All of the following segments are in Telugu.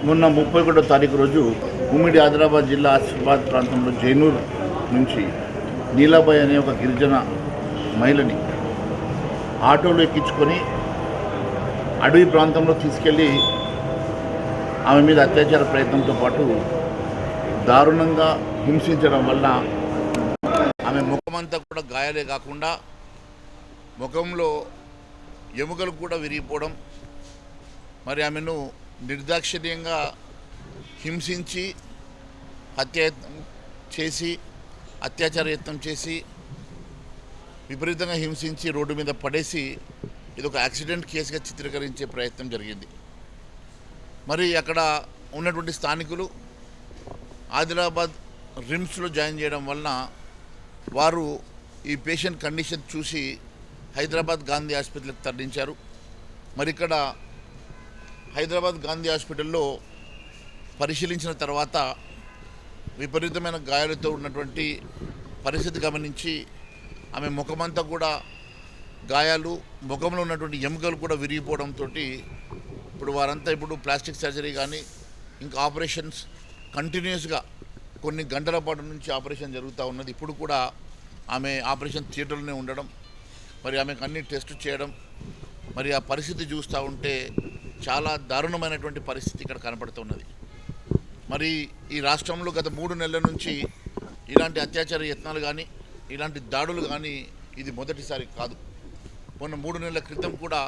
మొన్న 31వ తారీఖు రోజు ఉమ్మడి ఆదిలాబాద్ జిల్లా ఆసిఫాబాద్ ప్రాంతంలో జైనూర్ నుంచి నీలాబాయ్ అనే ఒక గిరిజన మహిళని ఆటోలో ఎక్కించుకొని అడవి ప్రాంతంలో తీసుకెళ్ళి ఆమె మీద అత్యాచార ప్రయత్నంతో పాటు దారుణంగా హింసించడం వల్ల ఆమె ముఖమంతా కూడా గాయాలే కాకుండా ముఖంలో ఎముకలు కూడా విరిగిపోవడం, మరి ఆమెను నిర్దాక్షిణ్యంగా హింసించి అత్యాచార యత్నం చేసి విపరీతంగా హింసించి రోడ్డు మీద పడేసి ఇది ఒక యాక్సిడెంట్ కేసుగా చిత్రీకరించే ప్రయత్నం జరిగింది. మరి అక్కడ ఉన్నటువంటి స్థానికులు ఆదిలాబాద్ రిమ్స్లో జాయిన్ చేయడం వలన వారు ఈ పేషెంట్ కండిషన్ చూసి హైదరాబాద్ గాంధీ హాస్పిటల్కి తరలించారు. మరి ఇక్కడ హైదరాబాద్ గాంధీ హాస్పిటల్లో పరిశీలించిన తర్వాత విపరీతమైన గాయాలతో ఉన్నటువంటి పరిస్థితి గమనించి ఆమె ముఖమంతా కూడా గాయాలు, ముఖంలో ఉన్నటువంటి ఎముకలు కూడా విరిగిపోవడంతో ఇప్పుడు వారంతా ప్లాస్టిక్ సర్జరీ కానీ ఇంకా ఆపరేషన్స్ కంటిన్యూస్గా కొన్ని గంటల పాటు నుంచి ఆపరేషన్ జరుగుతూ ఉన్నది. ఇప్పుడు కూడా ఆమె ఆపరేషన్ థియేటర్లోనే ఉండడం, మరి ఆమెకు అన్ని టెస్ట్ చేయడం, మరి ఆ పరిస్థితి చూస్తూ ఉంటే చాలా దారుణమైనటువంటి పరిస్థితి ఇక్కడ కనపడుతున్నది. మరి ఈ రాష్ట్రంలో గత 3 నెలల నుంచి ఇలాంటి అత్యాచార యత్నాలు కానీ ఇలాంటి దాడులు కానీ ఇది మొదటిసారి కాదు. మొన్న 3 నెలల క్రితం కూడా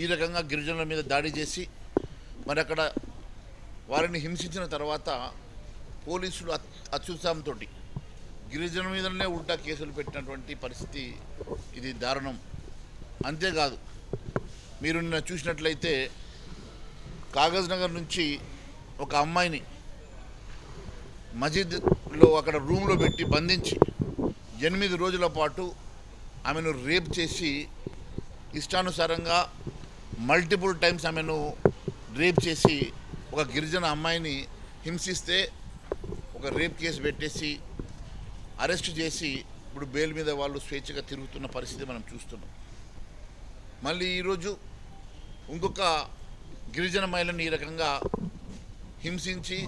ఈ రకంగా గిరిజనుల మీద దాడి చేసి మరి అక్కడ వారిని హింసించిన తర్వాత పోలీసులు అత్యుత్సాహంతో గిరిజనుల మీదనే ఉల్టా కేసులు పెట్టినటువంటి పరిస్థితి ఇది దారుణం. అంతేకాదు, మీరు నిన్న చూసినట్లయితే కాగజ్ నగర్ నుంచి ఒక అమ్మాయిని మజీద్లో అక్కడ రూమ్లో పెట్టి బంధించి 8 రోజుల పాటు ఆమెను రేప్ చేసి ఇష్టానుసారంగా మల్టిపుల్ టైమ్స్ ఆమెను రేప్ చేసి ఒక గిరిజన అమ్మాయిని హింసిస్తే ఒక రేప్ కేసు పెట్టేసి అరెస్ట్ చేసి ఇప్పుడు బెయిల్ మీద వాళ్ళు స్వేచ్ఛగా తిరుగుతున్న పరిస్థితి మనం చూస్తున్నాం. మళ్ళీ ఈరోజు ఇంకొక గిరిజన మహిళని ఈ రకంగా హింసించి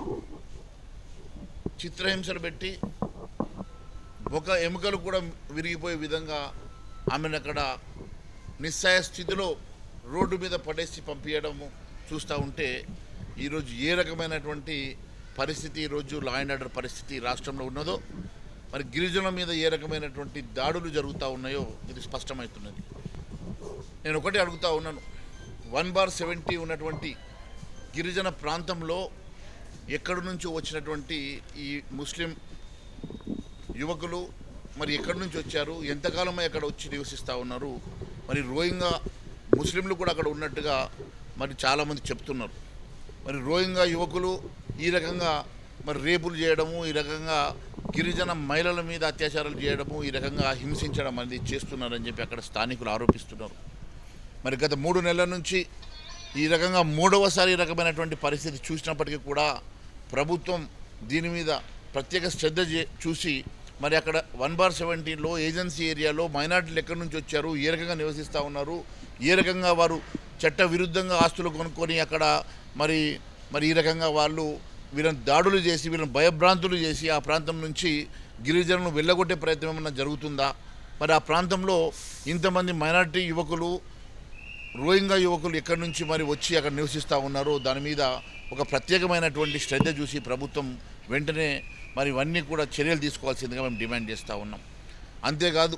చిత్రహింసలు పెట్టి ఒక ఎముకలు కూడా విరిగిపోయే విధంగా ఆమెను అక్కడ నిస్సాయ స్థితిలో రోడ్డు మీద పడేసి పంపించడము చూస్తూ ఉంటే ఈరోజు ఏ రకమైనటువంటి పరిస్థితి ఈరోజు లా అండ్ ఆర్డర్ పరిస్థితి రాష్ట్రంలో ఉన్నదో, మరి గిరిజనుల మీద ఏ రకమైనటువంటి దాడులు జరుగుతూ ఉన్నాయో ఇది స్పష్టమవుతున్నది. నేను ఒకటి అడుగుతూ ఉన్నాను, 1/70 ఉన్నటువంటి గిరిజన ప్రాంతంలో ఎక్కడి నుంచో వచ్చినటువంటి ఈ ముస్లిం యువకులు మరి ఎక్కడి నుంచి వచ్చారు, ఎంతకాలమై అక్కడ వచ్చి నివసిస్తూ ఉన్నారు, మరి రోహింగా ముస్లింలు కూడా అక్కడ ఉన్నట్టుగా మరి చాలామంది చెప్తున్నారు. మరి రోహింగా యువకులు ఈ రకంగా మరి రేపులు చేయడము, ఈ రకంగా గిరిజన మహిళల మీద అత్యాచారాలు చేయడము, ఈ రకంగా హింసించడం అనేది చేస్తున్నారని చెప్పి అక్కడ స్థానికులు ఆరోపిస్తున్నారు. మరి గత 3 నెలల నుంచి ఈ రకంగా 3వసారి ఈ రకమైనటువంటి పరిస్థితి చూసినప్పటికీ కూడా ప్రభుత్వం దీని మీద ప్రత్యేక శ్రద్ధ చూసి మరి అక్కడ 1/70లో ఏజెన్సీ ఏరియాలో మైనార్టీలు ఎక్కడి నుంచి వచ్చారు, ఏ రకంగా నివసిస్తూ ఉన్నారు, ఏ రకంగా వారు చట్ట విరుద్ధంగా ఆస్తులు కొనుక్కొని అక్కడ మరి ఈ రకంగా వాళ్ళు వీళ్ళని దాడులు చేసి వీళ్ళని భయభ్రాంతులు చేసి ఆ ప్రాంతం నుంచి గిరిజనులను వెళ్ళగొట్టే ప్రయత్నం ఏమన్నా జరుగుతుందా, మరి ఆ ప్రాంతంలో ఇంతమంది మైనార్టీ యువకులు రోహింగా యువకులు ఎక్కడి నుంచి మరి వచ్చి అక్కడ నివసిస్తూ ఉన్నారో దాని మీద ఒక ప్రత్యేకమైనటువంటి శ్రద్ధ చూసి ప్రభుత్వం వెంటనే మరి ఇవన్నీ కూడా చర్యలు తీసుకోవాల్సిందిగా మేము డిమాండ్ చేస్తూ ఉన్నాం. అంతేకాదు,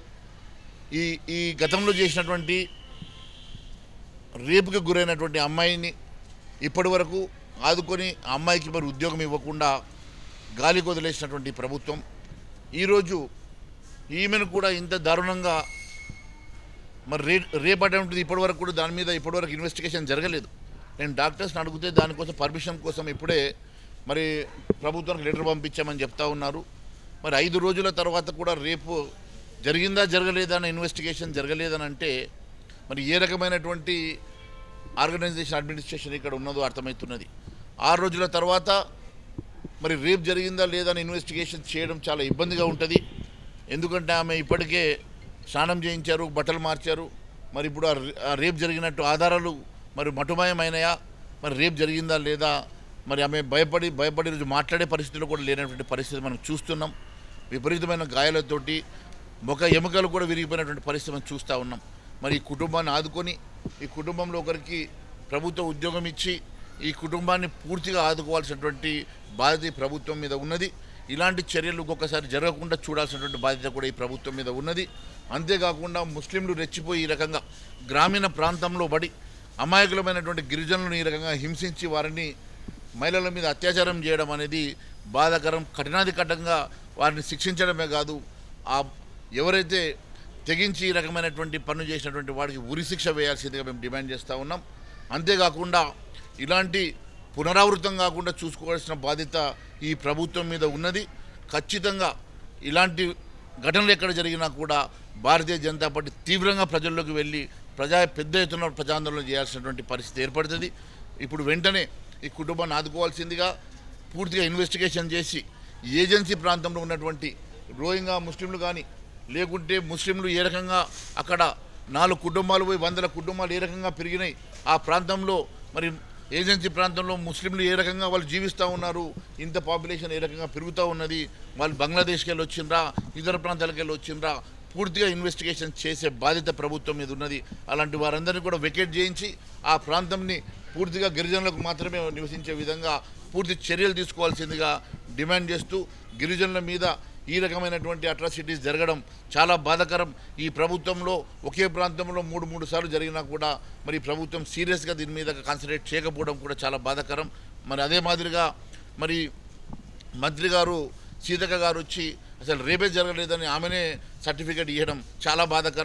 ఈ గతంలో చేసినటువంటి రేపుకి గురైనటువంటి అమ్మాయిని ఇప్పటి వరకు ఆదుకొని ఆ అమ్మాయికి మరి ఉద్యోగం ఇవ్వకుండా గాలి వదిలేసినటువంటి ప్రభుత్వం ఈరోజు ఈమెను కూడా ఇంత దారుణంగా మరి రేపటి ఇప్పటి వరకు కూడా దాని మీద ఇప్పటివరకు ఇన్వెస్టిగేషన్ జరగలేదు. నేను డాక్టర్స్ని అడిగితే దానికోసం పర్మిషన్ కోసం ఇప్పుడే మరి ప్రభుత్వానికి లెటర్ పంపించామని చెప్తా ఉన్నారు. మరి 5 రోజుల తర్వాత కూడా రేపు జరిగిందా జరగలేదా అన్న ఇన్వెస్టిగేషన్ జరగలేదని అంటే మరి ఏ రకమైనటువంటి ఆర్గనైజేషన్ అడ్మినిస్ట్రేషన్ ఇక్కడ ఉన్నదో అర్థమవుతున్నది. 6 రోజుల తర్వాత మరి రేప్ జరిగిందా లేదా అని ఇన్వెస్టిగేషన్ చేయడం చాలా ఇబ్బందిగా ఉంటుంది. ఎందుకంటే ఆమె ఇప్పటికే స్నానం చేయించారు, బట్టలు మార్చారు. మరి ఇప్పుడు ఆ రేప్ జరిగినట్టు ఆధారాలు మరి మటుమాయమైనయా, మరి రేప్ జరిగిందా లేదా, మరి ఆమె భయపడి రోజు మాట్లాడే పరిస్థితులు కూడా లేనటువంటి పరిస్థితి మనం చూస్తున్నాం. విపరీతమైన గాయాలతోటి ముఖ ఎముకలు కూడా విరిగిపోయినటువంటి పరిస్థితి మనం చూస్తూ ఉన్నాం. మరి ఈ కుటుంబాన్ని ఆదుకొని ఈ కుటుంబంలో ఒకరికి ప్రభుత్వ ఉద్యోగం ఇచ్చి ఈ కుటుంబాన్ని పూర్తిగా ఆదుకోవాల్సినటువంటి బాధ్యత ఈ ప్రభుత్వం మీద ఉన్నది. ఇలాంటి చర్యలు ఒక్కొక్కసారి జరగకుండా చూడాల్సినటువంటి బాధ్యత కూడా ఈ ప్రభుత్వం మీద ఉన్నది. అంతేకాకుండా ముస్లింలు రెచ్చిపోయి ఈ రకంగా గ్రామీణ ప్రాంతంలో పడి అమాయకులమైనటువంటి గిరిజనులను ఈ రకంగా హింసించి వారిని మహిళల మీద అత్యాచారం చేయడం అనేది బాధాకరం. కఠినాధికఠంగా వారిని శిక్షించడమే కాదు, ఎవరైతే తెగించి ఈ రకమైనటువంటి పనులు చేసినటువంటి వాడికి ఉరిశిక్ష వేయాల్సిందిగా మేము డిమాండ్ చేస్తూ ఉన్నాం. అంతేకాకుండా ఇలాంటి పునరావృతం కాకుండా చూసుకోవాల్సిన బాధ్యత ఈ ప్రభుత్వం మీద ఉన్నది. ఖచ్చితంగా ఇలాంటి ఘటనలు ఎక్కడ జరిగినా కూడా భారతీయ జనతా పార్టీ తీవ్రంగా ప్రజల్లోకి వెళ్ళి పెద్ద ఎత్తున ప్రజాందోళన చేయాల్సినటువంటి పరిస్థితి ఏర్పడుతుంది. ఇప్పుడు వెంటనే ఈ కుటుంబాన్ని ఆదుకోవాల్సిందిగా పూర్తిగా ఇన్వెస్టిగేషన్ చేసి ఏజెన్సీ ప్రాంతంలో ఉన్నటువంటి రోహింగ్యా ముస్లింలు కానీ లేకుంటే ముస్లింలు ఏ రకంగా అక్కడ 4 కుటుంబాలు పోయి 100 కుటుంబాలు ఏ రకంగా పెరిగినాయి, ఆ ప్రాంతంలో మరి ఏజెన్సీ ప్రాంతంలో ముస్లింలు ఏ రకంగా వాళ్ళు జీవిస్తూ ఉన్నారు, ఇంత పాపులేషన్ ఏ రకంగా పెరుగుతూ ఉన్నది, వాళ్ళు బంగ్లాదేశ్కి వెళ్ళి వచ్చిండ్రా, ఇతర ప్రాంతాలకు వెళ్ళి వచ్చిండ్రా, పూర్తిగా ఇన్వెస్టిగేషన్ చేసే బాధ్యత ప్రభుత్వం మీద ఉన్నది. అలాంటి వారందరినీ కూడా వెకేట్ చేయించి ఆ ప్రాంతంని పూర్తిగా గిరిజనులకు మాత్రమే నివసించే విధంగా పూర్తి చర్యలు తీసుకోవాల్సిందిగా డిమాండ్ చేస్తూ, గిరిజనుల మీద ఈ రకమైనటువంటి అట్రాసిటీస్ జరగడం చాలా బాధాకరం. ఈ ప్రభుత్వంలో ఒకే ప్రాంతంలో 3 సార్లు జరిగినా కూడా మరి ప్రభుత్వం సీరియస్గా దీని మీద కాన్సన్ట్రేట్ చేయకపోవడం కూడా చాలా బాధాకరం. మరి అదే మాదిరిగా మరి మంత్రి గారు సీతక్క గారు వచ్చి అసలు రేపే జరగలేదని ఆమెనే సర్టిఫికేట్ ఇవ్వడం చాలా బాధాకరం.